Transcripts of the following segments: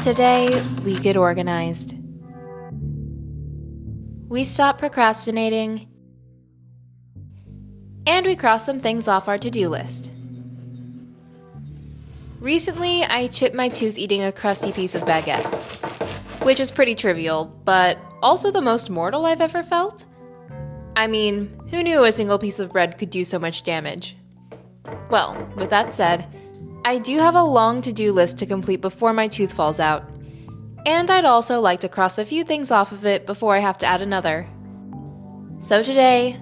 Today, we get organized. We stop procrastinating, and we cross some things off our to-do list. Recently, I chipped my tooth eating a crusty piece of baguette, which was pretty trivial, but also the most mortal I've ever felt. I mean, who knew a single piece of bread could do so much damage? Well, with that said, I do have a long to-do list to complete before my tooth falls out, and I'd also like to cross a few things off of it before I have to add another. So today,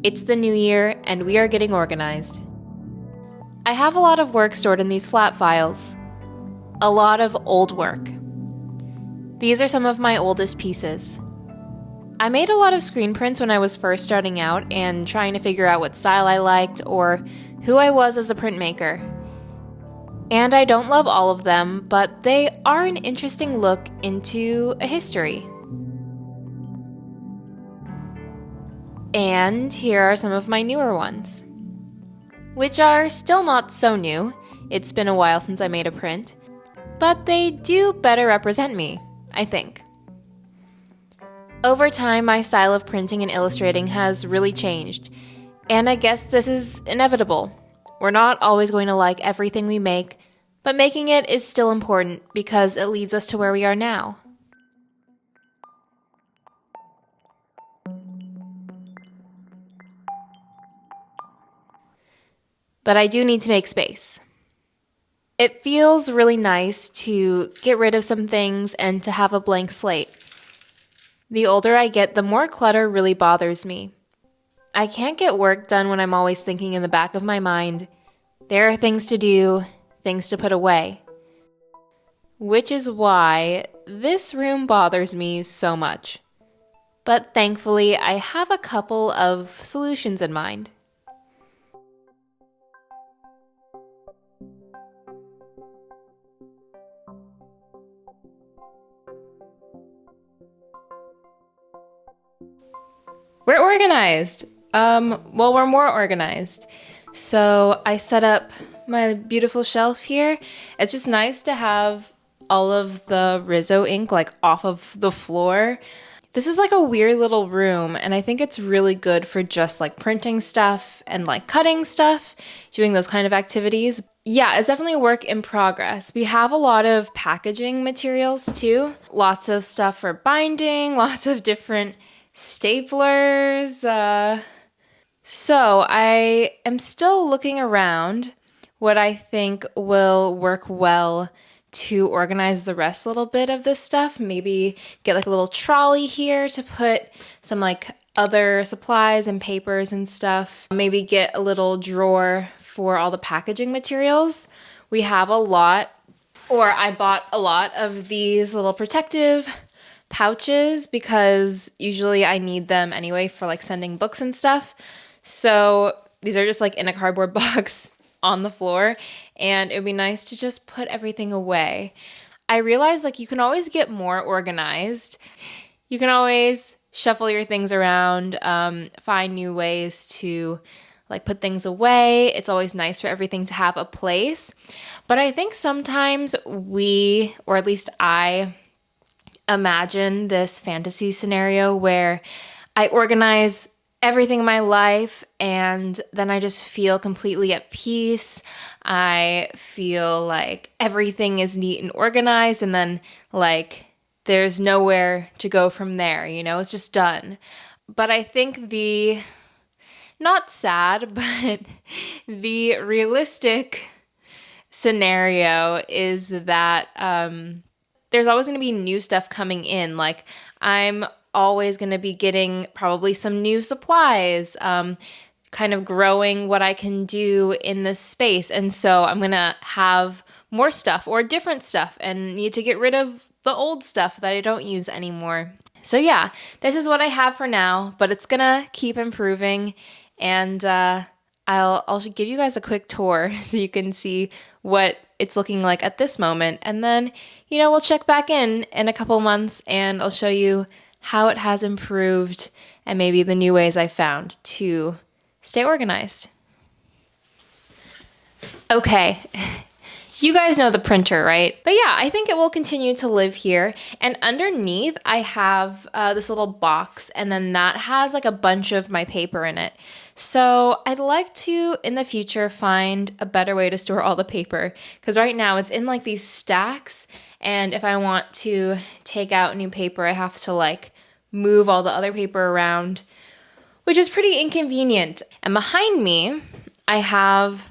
it's the new year, and we are getting organized. I have a lot of work stored in these flat files. A lot of old work. These are some of my oldest pieces. I made a lot of screen prints when I was first starting out and trying to figure out what style I liked or who I was as a printmaker. And I don't love all of them, but they are an interesting look into a history. And here are some of my newer ones, which are still not so new. It's been a while since I made a print, but they do better represent me, I think. Over time, my style of printing and illustrating has really changed, and I guess this is inevitable. We're not always going to like everything we make, but making it is still important because it leads us to where we are now. But I do need to make space. It feels really nice to get rid of some things and to have a blank slate. The older I get, the more clutter really bothers me. I can't get work done when I'm always thinking in the back of my mind, there are things to do, things to put away. Which is why this room bothers me so much. But thankfully, I have a couple of solutions in mind. We're organized. Well, we're more organized. So I set up my beautiful shelf here. It's just nice to have all of the Rizzo ink like off of the floor. This is like a weird little room, and I think it's really good for just like printing stuff and like cutting stuff, doing those kind of activities. Yeah, it's definitely a work in progress. We have a lot of packaging materials too. Lots of stuff for binding, lots of different staplers. So I am still looking around what I think will work well to organize the rest a little bit of this stuff. Maybe get like a little trolley here to put some like other supplies and papers and stuff. Maybe get a little drawer for all the packaging materials. We have a lot, or I bought a lot of these little protective pouches because usually I need them anyway for like sending books and stuff. So these are just like in a cardboard box on the floor, and it would be nice to just put everything away. I realize like you can always get more organized. You can always shuffle your things around, find new ways to like put things away. It's always nice for everything to have a place. But I think sometimes we, or at least I, imagine this fantasy scenario where I organize everything in my life and then I just feel completely at peace. I feel like everything is neat and organized, and then like there's nowhere to go from there, you know, it's just done. But I think the, not sad, but the realistic scenario is that there's always going to be new stuff coming in. Like I'm always going to be getting probably some new supplies, kind of growing what I can do in this space. And so I'm going to have more stuff or different stuff and need to get rid of the old stuff that I don't use anymore. So yeah, this is what I have for now, but it's going to keep improving. And I'll give you guys a quick tour so you can see what it's looking like at this moment. And then, you know, we'll check back in a couple months and I'll show you how it has improved and maybe the new ways I found to stay organized. Okay, You guys know the printer, right? But yeah, I think it will continue to live here. And underneath, I have this little box, and then that has like a bunch of my paper in it. So I'd like to, in the future, find a better way to store all the paper, because right now it's in like these stacks, and if I want to take out new paper, I have to like move all the other paper around, which is pretty inconvenient. And behind me, I have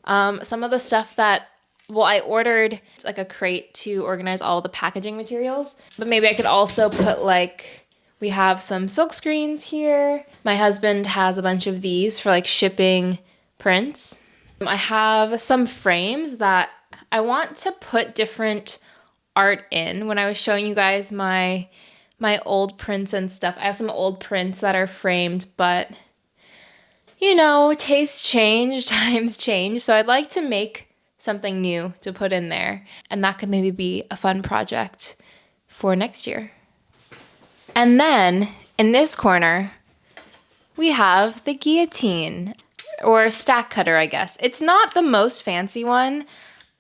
some of the stuff that, well, I ordered like a crate to organize all the packaging materials, but maybe I could also put like, we have some silk screens here. My husband has a bunch of these for like shipping prints. I have some frames that I want to put different art in. When I was showing you guys my old prints and stuff, I have some old prints that are framed, but you know, tastes change, times change. So I'd like to make something new to put in there, and that could maybe be a fun project for next year. And then in this corner, we have the guillotine, or stack cutter, I guess. It's not the most fancy one. I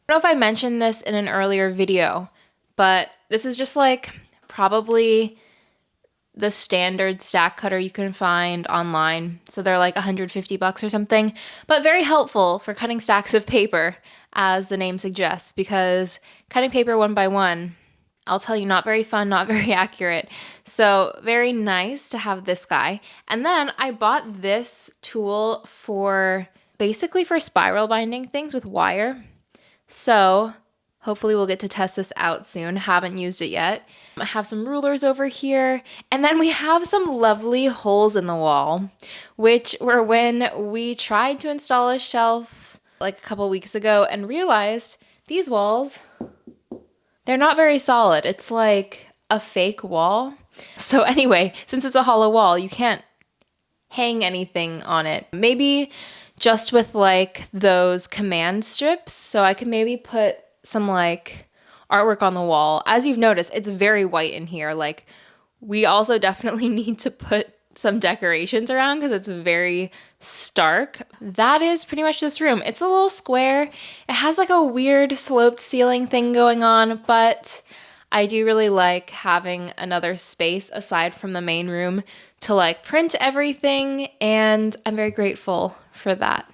don't know if I mentioned this in an earlier video, but this is just like probably the standard stack cutter you can find online. So they're like $150 or something, but very helpful for cutting stacks of paper, as the name suggests, because cutting paper one by one, I'll tell you, not very fun, not very accurate. So very nice to have this guy. And then I bought this tool for basically for spiral binding things with wire. So hopefully we'll get to test this out soon. Haven't used it yet. I have some rulers over here. And then we have some lovely holes in the wall, which were when we tried to install a shelf like a couple weeks ago and realized these walls, they're not very solid. It's like a fake wall. So anyway, since it's a hollow wall, you can't hang anything on it. Maybe just with like those command strips. So I could maybe put some like artwork on the wall. As you've noticed, it's very white in here. Like, we also definitely need to put some decorations around because it's very stark. That is pretty much this room. It's a little square. It has like a weird sloped ceiling thing going on, but I do really like having another space aside from the main room to like print everything, and I'm very grateful for that.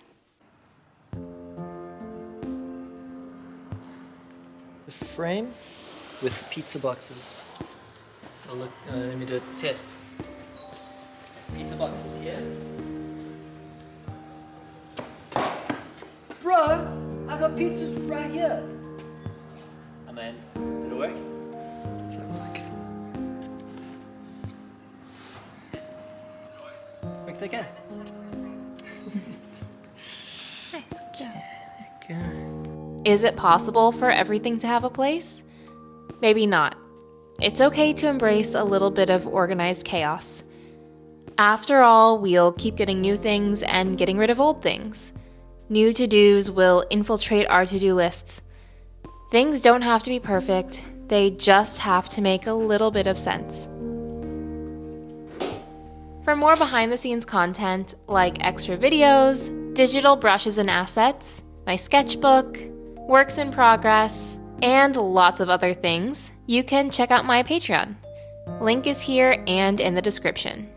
The frame with pizza boxes. Oh look, let me do a test. Pizza boxes here. Bro, I got pizzas right here. Oh man, did it work? Let's have a look. Test. Works okay. Nice. Yeah, there you go. Is it possible for everything to have a place? Maybe not. It's okay to embrace a little bit of organized chaos. After all, we'll keep getting new things and getting rid of old things. New to-dos will infiltrate our to-do lists. Things don't have to be perfect, they just have to make a little bit of sense. For more behind-the-scenes content, like extra videos, digital brushes and assets, my sketchbook, works in progress, and lots of other things, you can check out my Patreon. Link is here and in the description.